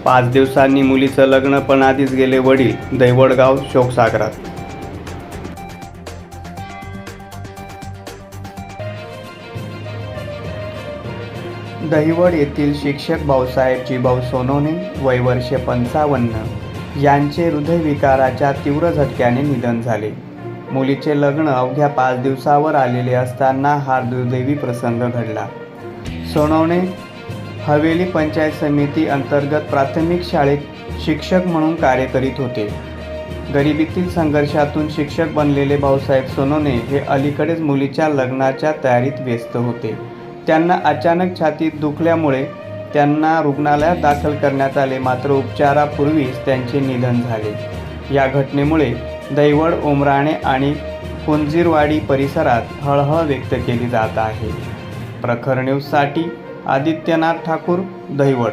5 दिवसांनी मुलीचं लग्न पण आधीच गेले वडील, दैवडगाव शोकसागरात. दहिवड येथील शिक्षक भाऊसाहेब जीभाऊ सोनवणे वय वर्षे 55 यांचे हृदयविकाराच्या तीव्र झटक्याने निधन झाले. मुलीचे लग्न अवघ्या 5 दिवसावर आलेले असताना हा दुर्दैवी प्रसंग घडला. सोनवणे हवेली पंचायत समिती अंतर्गत प्राथमिक शाळेत शिक्षक म्हणून कार्य करीत होते. गरिबीतील संघर्षातून शिक्षक बनलेले भाऊसाहेब सोनवणे हे अलीकडेच मुलीच्या लग्नाच्या तयारीत व्यस्त होते. त्यांना अचानक छातीत दुखल्यामुळे त्यांना रुग्णालयात दाखल करण्यात आले, मात्र उपचारापूर्वीच त्यांचे निधन झाले. या घटनेमुळे दैवड, उमराणे आणि कुंजीरवाडी परिसरात हळहळ व्यक्त केली जात आहे. प्रखर न्यूजसाठी आदित्यनाथ ठाकूर, दैवड.